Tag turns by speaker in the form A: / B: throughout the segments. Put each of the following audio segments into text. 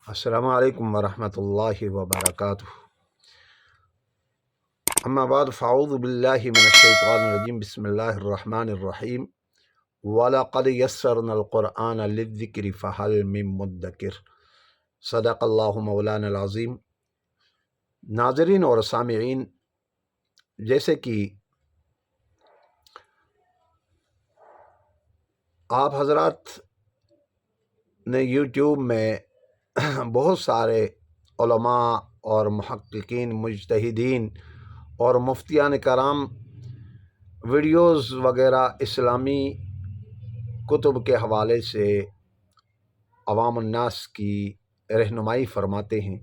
A: السلام علیکم ورحمۃ اللہ وبرکاتہ۔ اما بعد فاعوذ باللہ من الشیطان الرجیم، بسم اللہ الرحمن الرحیم۔ وَلَقَدْ يَسَّرْنَا الْقُرْآنَ لِلذِّكْرِ فَهَلْ مِن مُدَّكِرٍ۔ صدق اللہ مولانا العظیم۔ ناظرین اور سامعین، جیسے کہ آپ حضرات نے یوٹیوب میں بہت سارے علماء اور محققین، مجتہدین اور مفتیان کرام ویڈیوز وغیرہ اسلامی کتب کے حوالے سے عوام الناس کی رہنمائی فرماتے ہیں۔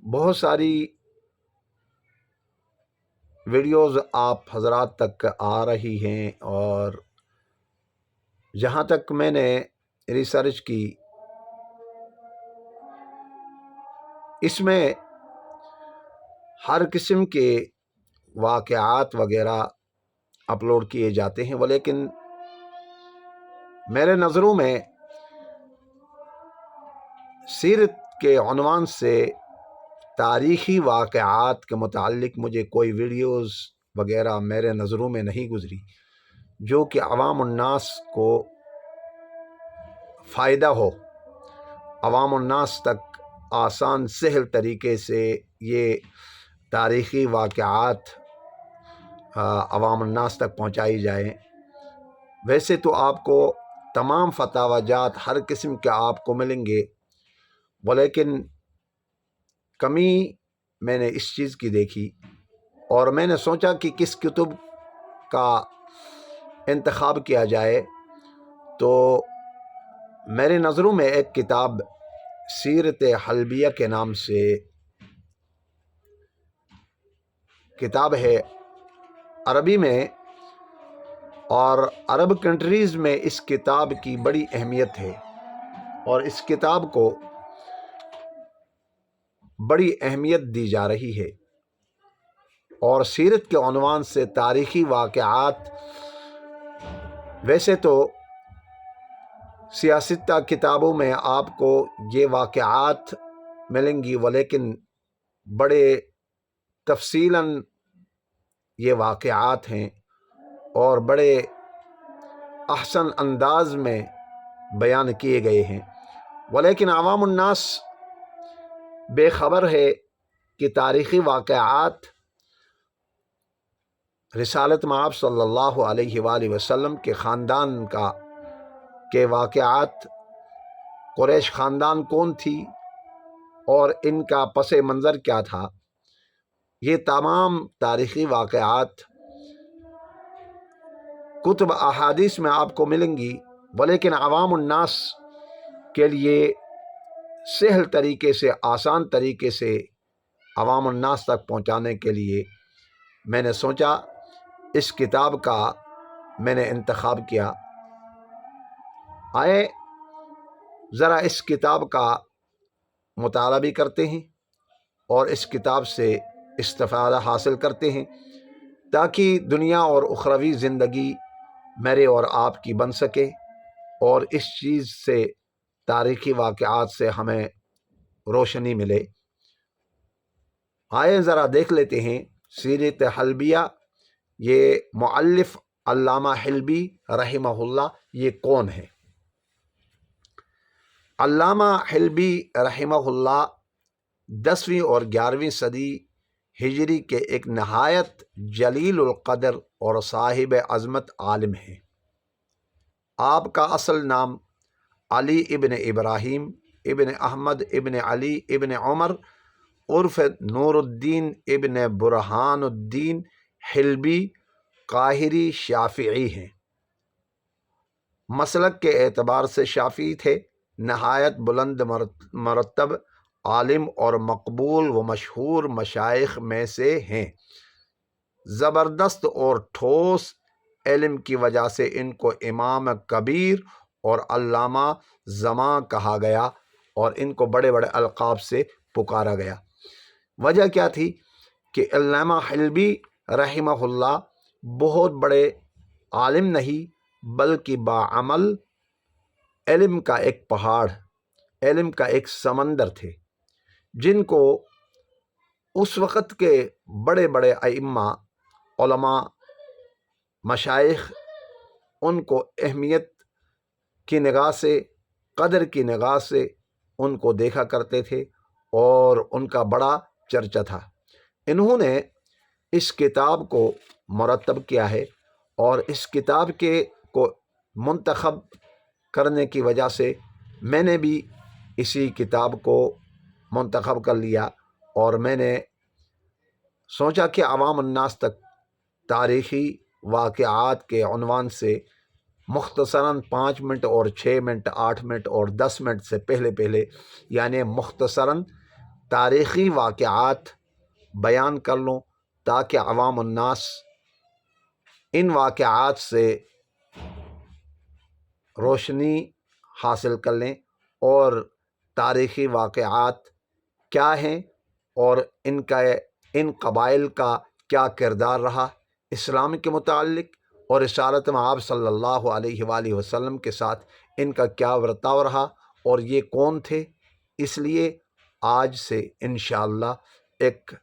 A: بہت ساری ویڈیوز آپ حضرات تک آ رہی ہیں، اور جہاں تک میں نے ریسرچ کی، اس میں ہر قسم کے واقعات وغیرہ اپلوڈ کیے جاتے ہیں، ولیکن میرے نظروں میں سیرت کے عنوان سے تاریخی واقعات کے متعلق مجھے کوئی ویڈیوز وغیرہ میرے نظروں میں نہیں گزری جو کہ عوام الناس کو فائدہ ہو، عوام الناس تک آسان سہل طریقے سے یہ تاریخی واقعات عوام الناس تک پہنچائی جائیں۔ ویسے تو آپ کو تمام فتاوی جات ہر قسم کے آپ کو ملیں گے، ولیکن کمی میں نے اس چیز کی دیکھی، اور میں نے سوچا کہ کس کتب کا انتخاب کیا جائے، تو میرے نظروں میں ایک کتاب سیرت حلبیہ کے نام سے کتاب ہے، عربی میں، اور عرب کنٹریز میں اس کتاب کی بڑی اہمیت ہے، اور اس کتاب کو بڑی اہمیت دی جا رہی ہے۔ اور سیرت کے عنوان سے تاریخی واقعات، ویسے تو سیاستہ کتابوں میں آپ کو یہ واقعات ملیں گی، ولیکن بڑے تفصیلاً یہ واقعات ہیں اور بڑے احسن انداز میں بیان کیے گئے ہیں، ولیکن عوام الناس بے خبر ہے کہ تاریخی واقعات رسالت مآب صلی اللہ علیہ وآلہ وسلم کے خاندان کے واقعات، قریش خاندان کون تھی اور ان کا پس منظر کیا تھا، یہ تمام تاریخی واقعات کتب احادیث میں آپ کو ملیں گی، ولیکن عوام الناس کے لیے سہل طریقے سے، آسان طریقے سے عوام الناس تک پہنچانے کے لیے میں نے سوچا اس کتاب کا میں نے انتخاب کیا۔ آئے ذرا اس کتاب کا مطالعہ بھی کرتے ہیں اور اس کتاب سے استفادہ حاصل کرتے ہیں، تاکہ دنیا اور اخروی زندگی میرے اور آپ کی بن سکے، اور اس چیز سے، تاریخی واقعات سے ہمیں روشنی ملے۔ آئے ذرا دیکھ لیتے ہیں سیرت حلبیہ، یہ مؤلف علامہ حلبی رحمہ اللہ یہ کون ہے؟ علامہ حلبی رحمہ اللہ 10ویں اور 11ویں صدی ہجری کے ایک نہایت جلیل القدر اور صاحب عظمت عالم ہیں۔ آپ کا اصل نام علی ابن ابراہیم ابن احمد ابن علی ابن عمر عرف نور الدین ابن برہان الدین حلبی قاہری شافعی ہیں۔ مسلک کے اعتبار سے شافعی تھے، نہایت بلند مرتب عالم اور مقبول و مشہور مشائخ میں سے ہیں۔ زبردست اور ٹھوس علم کی وجہ سے ان کو امام کبیر اور علامہ زماں کہا گیا، اور ان کو بڑے بڑے القاب سے پکارا گیا۔ وجہ کیا تھی کہ علامہ حلبی رحمہ اللہ بہت بڑے عالم نہیں، بلکہ باعمل علم کا ایک پہاڑ، علم کا ایک سمندر تھے، جن کو اس وقت کے بڑے بڑے ائمہ، علماء، مشائخ ان کو اہمیت کی نگاہ سے، قدر کی نگاہ سے ان کو دیکھا کرتے تھے اور ان کا بڑا چرچا تھا۔ انہوں نے اس کتاب کو مرتب کیا ہے، اور اس کتاب کو منتخب کرنے کی وجہ سے میں نے بھی اسی کتاب کو منتخب کر لیا، اور میں نے سوچا کہ عوام الناس تک تاریخی واقعات کے عنوان سے مختصراً 5 منٹ اور 6 منٹ، 8 منٹ اور 10 منٹ سے پہلے یعنی مختصراً تاریخی واقعات بیان کر لوں، تاکہ عوام الناس ان واقعات سے روشنی حاصل کر لیں، اور تاریخی واقعات کیا ہیں اور ان قبائل کا کیا کردار رہا اسلام کے متعلق، اور رسالت مآب صلی اللہ علیہ وآلہ وسلم کے ساتھ ان کا کیا برتاؤ رہا، اور یہ کون تھے۔ اس لیے آج سے انشاءاللہ ایک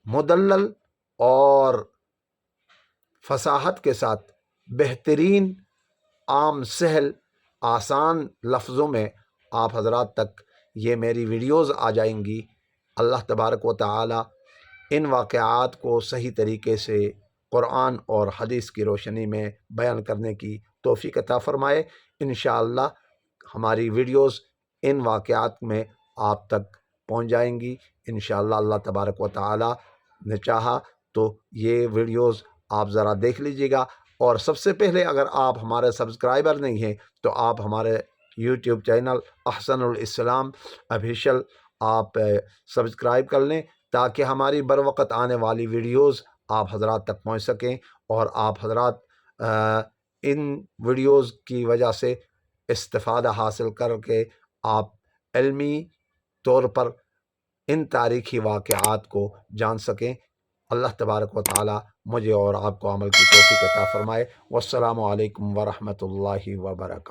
A: مدلل اور فصاحت کے ساتھ بہترین، عام، سہل، آسان لفظوں میں آپ حضرات تک یہ میری ویڈیوز آ جائیں گی۔ اللہ تبارک و تعالی ان واقعات کو صحیح طریقے سے قرآن اور حدیث کی روشنی میں بیان کرنے کی توفیق عطا فرمائے۔ انشاءاللہ ہماری ویڈیوز ان واقعات میں آپ تک پہنچ جائیں گی انشاءاللہ۔ اللہ تبارک و تعالی نے چاہا تو یہ ویڈیوز آپ ذرا دیکھ لیجیے گا، اور سب سے پہلے اگر آپ ہمارے سبسکرائبر نہیں ہیں تو آپ ہمارے یوٹیوب چینل احسن الاسلام آفیشیل آپ سبسکرائب کر لیں، تاکہ ہماری بروقت آنے والی ویڈیوز آپ حضرات تک پہنچ سکیں، اور آپ حضرات ان ویڈیوز کی وجہ سے استفادہ حاصل کر کے آپ علمی طور پر ان تاریخی واقعات کو جان سکیں۔ اللہ تبارک و تعالی مجھے اور آپ کو عمل کی توفیق عطا فرمائے۔ والسلام علیکم ورحمۃ اللہ وبرکاتہ۔